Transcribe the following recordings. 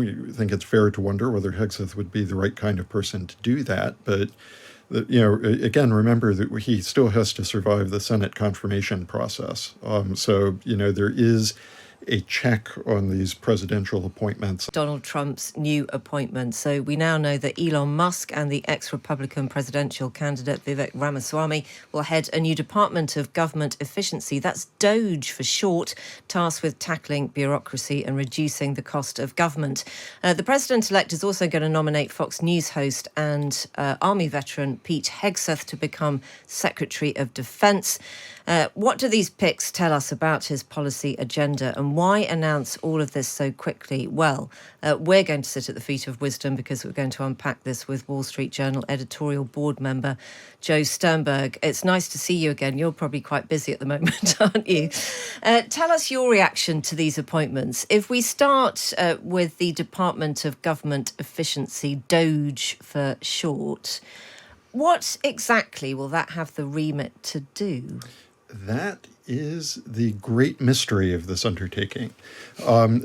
we think it's fair to wonder whether Hegseth would be the right kind of person to do that. But, again, remember that he still has to survive the Senate confirmation process. So, there is a check on these presidential appointments. Donald Trump's new appointment. So we now know that Elon Musk and the ex-Republican presidential candidate Vivek Ramaswamy will head a new Department of Government Efficiency. That's DOGE for short, tasked with tackling bureaucracy and reducing the cost of government. The president-elect is also going to nominate Fox News host and Army veteran Pete Hegseth to become Secretary of Defense. What do these picks tell us about his policy agenda, and why announce all of this so quickly? Well, we're going to sit at the feet of wisdom because we're going to unpack this with Wall Street Journal editorial board member Joe Sternberg. It's nice to see you again. You're probably quite busy at the moment, aren't you? Tell us your reaction to these appointments. If we start with the Department of Government Efficiency, DOGE for short, what exactly will that have the remit to do? That is the great mystery of this undertaking,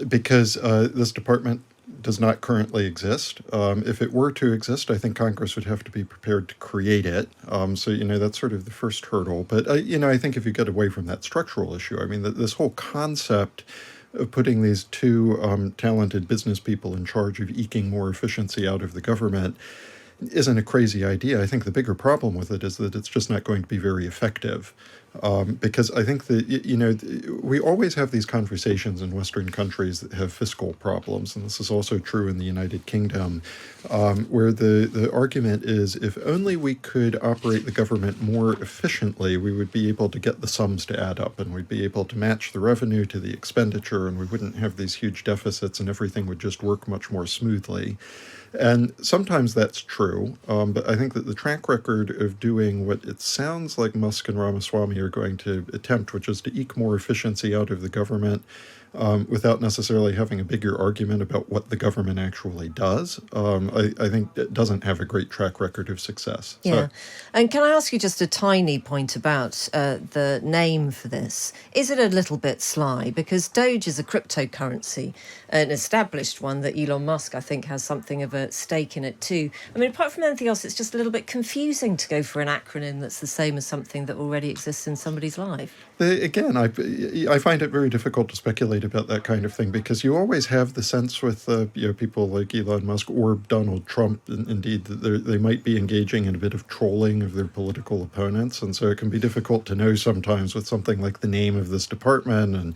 because this department does not currently exist. If it were to exist, I think Congress would have to be prepared to create it. So, that's sort of the first hurdle. But, I think if you get away from that structural issue, this whole concept of putting these two talented business people in charge of eking more efficiency out of the government isn't a crazy idea. I think the bigger problem with it is that it's just not going to be very effective. Because I think that, we always have these conversations in Western countries that have fiscal problems, and this is also true in the United Kingdom, where the argument is if only we could operate the government more efficiently, we would be able to get the sums to add up, and we'd be able to match the revenue to the expenditure, and we wouldn't have these huge deficits, and everything would just work much more smoothly. And sometimes that's true, but I think that the track record of doing what it sounds like Musk and Ramaswamy are going to attempt, which is to eke more efficiency out of the government without necessarily having a bigger argument about what the government actually does, I think it doesn't have a great track record of success. Yeah. And can I ask you just a tiny point about the name for this? Is it a little bit sly? Because Doge is a cryptocurrency, an established one that Elon Musk, I think, has something of a stake in it too. Apart from anything else, it's just a little bit confusing to go for an acronym that's the same as something that already exists in somebody's life. Again, I find it very difficult to speculate about that kind of thing because you always have the sense with people like Elon Musk or Donald Trump, indeed, that they might be engaging in a bit of trolling of their political opponents, and so it can be difficult to know sometimes with something like the name of this department and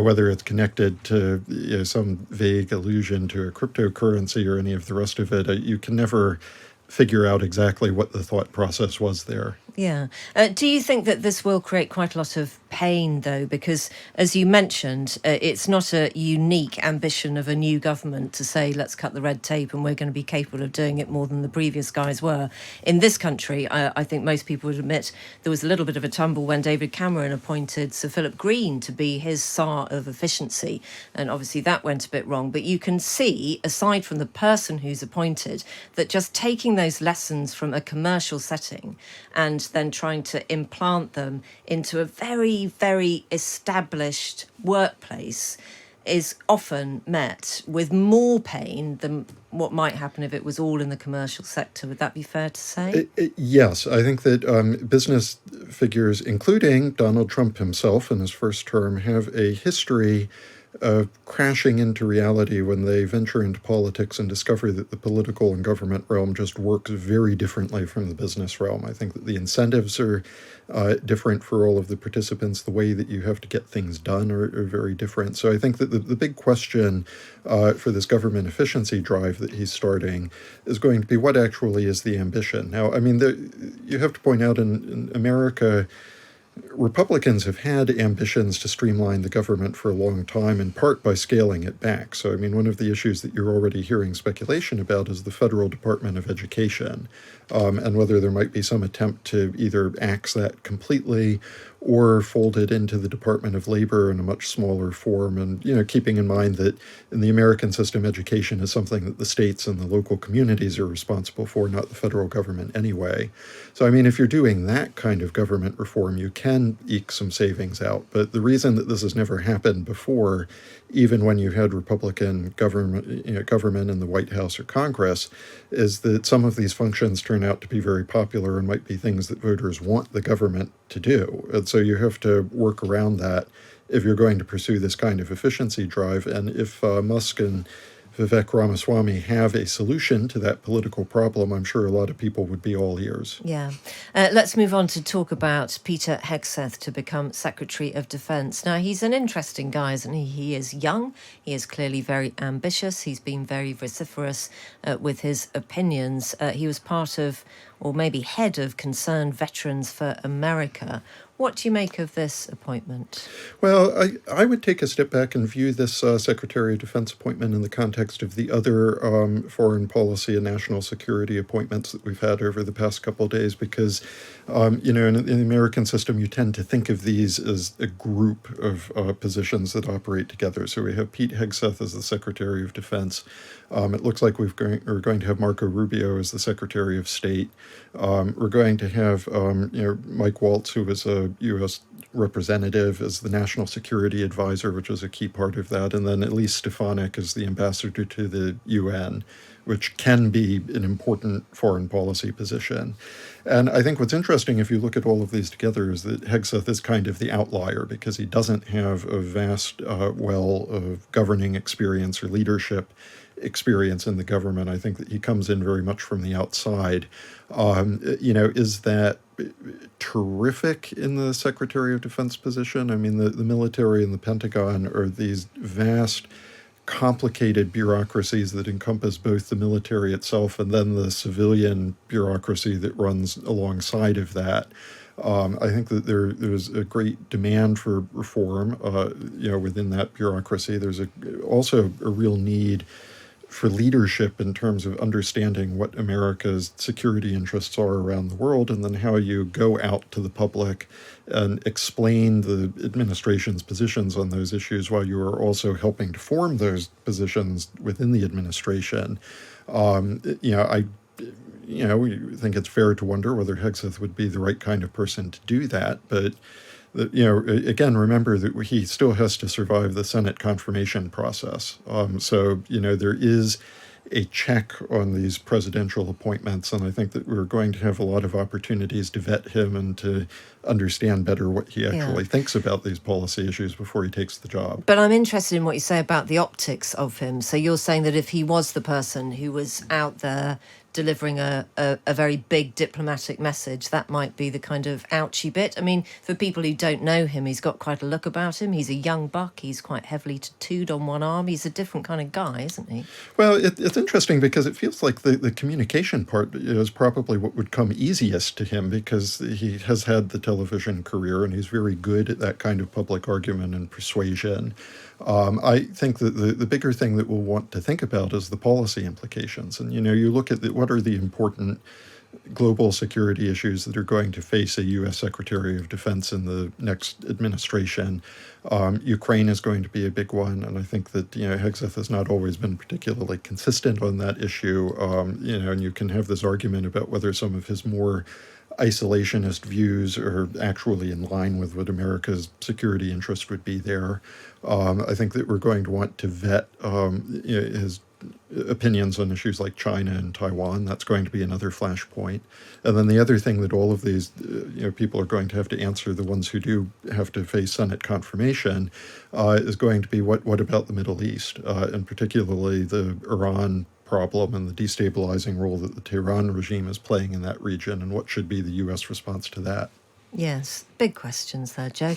whether it's connected to some vague allusion to a cryptocurrency or any of the rest of it. You can never figure out exactly what the thought process was there. Yeah. Do you think that this will create quite a lot of pain, though? Because, as you mentioned, it's not a unique ambition of a new government to say, let's cut the red tape and we're going to be capable of doing it more than the previous guys were. In this country, I think most people would admit there was a little bit of a tumble when David Cameron appointed Sir Philip Green to be his Tsar of efficiency. And obviously that went a bit wrong. But you can see, aside from the person who's appointed, that just taking those lessons from a commercial setting and then trying to implant them into a very, very established workplace is often met with more pain than what might happen if it was all in the commercial sector. Would that be fair to say? Yes. I think that business figures, including Donald Trump himself in his first term, have a history of crashing into reality when they venture into politics and discover that the political and government realm just works very differently from the business realm. I think that the incentives are different for all of the participants. The way that you have to get things done are very different. So I think that the big question for this government efficiency drive that he's starting is going to be what actually is the ambition. Now, you have to point out in America, Republicans have had ambitions to streamline the government for a long time, in part by scaling it back. So, one of the issues that you're already hearing speculation about is the Federal Department of Education, and whether there might be some attempt to either axe that completely or fold it into the Department of Labor in a much smaller form. And, keeping in mind that in the American system, education is something that the states and the local communities are responsible for, not the federal government anyway. So, if you're doing that kind of government reform, you can eke some savings out. But the reason that this has never happened before even when you had Republican government in the White House or Congress, is that some of these functions turn out to be very popular and might be things that voters want the government to do. And so you have to work around that if you're going to pursue this kind of efficiency drive. And if Musk and Vivek Ramaswamy have a solution to that political problem, I'm sure a lot of people would be all ears. Yeah. Let's move on to talk about Peter Hegseth to become Secretary of Defence. Now, he's an interesting guy, isn't he? He is young. He is clearly very ambitious. He's been very vociferous with his opinions. He was part of, or maybe head of, Concerned Veterans for America. What do you make of this appointment? Well, I would take a step back and view this Secretary of Defense appointment in the context of the other foreign policy and national security appointments that we've had over the past couple of days, because, in the American system, you tend to think of these as a group of positions that operate together. So we have Pete Hegseth as the Secretary of Defense. It looks like we're going to have Marco Rubio as the Secretary of State. We're going to have Mike Waltz, who was a U.S. representative, as the National Security Advisor, which was a key part of that, and then Elise Stefanik as the ambassador to the UN, which can be an important foreign policy position. And I think what's interesting, if you look at all of these together, is that Hegseth is kind of the outlier because he doesn't have a vast well of governing experience or leadership experience in the government. I think that he comes in very much from the outside. Is that terrific in the Secretary of Defense position? I mean, the military and the Pentagon are these vast, complicated bureaucracies that encompass both the military itself and then the civilian bureaucracy that runs alongside of that. I think that there's a great demand for reform, within that bureaucracy. There's also a real need for leadership in terms of understanding what America's security interests are around the world, and then how you go out to the public and explain the administration's positions on those issues while you are also helping to form those positions within the administration. We think it's fair to wonder whether Hegseth would be the right kind of person to do that, but again, remember that he still has to survive the Senate confirmation process. There is a check on these presidential appointments, and I think that we're going to have a lot of opportunities to vet him and to understand better what he actually thinks about these policy issues before he takes the job. But I'm interested in what you say about the optics of him. So you're saying that if he was the person who was out there delivering a very big diplomatic message, that might be the kind of ouchy bit. I mean, for people who don't know him, he's got quite a look about him. He's a young buck. He's quite heavily tattooed on one arm. He's a different kind of guy, isn't he? Well, it's interesting because it feels like the communication part is probably what would come easiest to him, because he has had the television career and he's very good at that kind of public argument and persuasion. I think that the bigger thing that we'll want to think about is the policy implications. And, you look at what are the important global security issues that are going to face a U.S. Secretary of Defense in the next administration. Ukraine is going to be a big one, and I think that Hegseth has not always been particularly consistent on that issue. And you can have this argument about whether some of his more isolationist views are actually in line with what America's security interest would be there. I think that we're going to want to vet his opinions on issues like China and Taiwan. That's going to be another flashpoint. And then the other thing that all of these people are going to have to answer, the ones who do have to face Senate confirmation, is going to be what about the Middle East, and particularly the Iran problem and the destabilizing role that the Tehran regime is playing in that region, and what should be the U.S. response to that. Yes, big questions there, Joe.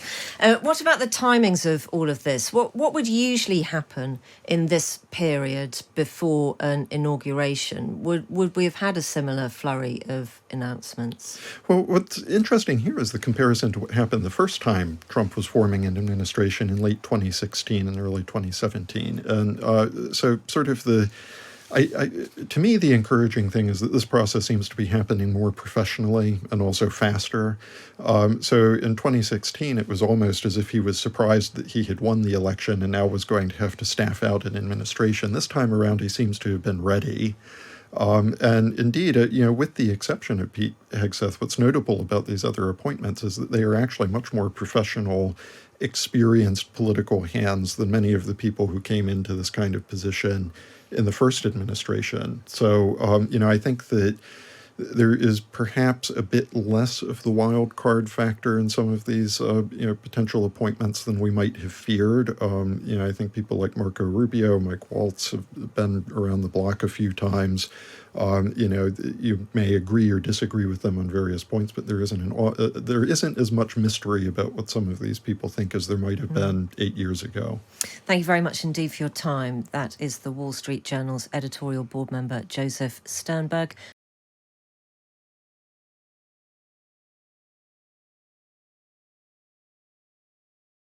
What about the timings of all of this? What would usually happen in this period before an inauguration? Would we have had a similar flurry of announcements? Well, what's interesting here is the comparison to what happened the first time Trump was forming an administration in late 2016 and early 2017. And so sort of to me, the encouraging thing is that this process seems to be happening more professionally and also faster. So in 2016, it was almost as if he was surprised that he had won the election and now was going to have to staff out an administration. This time around, he seems to have been ready. And indeed, with the exception of Pete Hegseth, what's notable about these other appointments is that they are actually much more professional, experienced political hands than many of the people who came into this kind of position in the first administration. So, I think that there is perhaps a bit less of the wild card factor in some of these, potential appointments than we might have feared. I think people like Marco Rubio, Mike Waltz have been around the block a few times. You may agree or disagree with them on various points, but there isn't as much mystery about what some of these people think as there might have been 8 years ago. Thank you very much indeed for your time. That is the Wall Street Journal's editorial board member, Joseph Sternberg.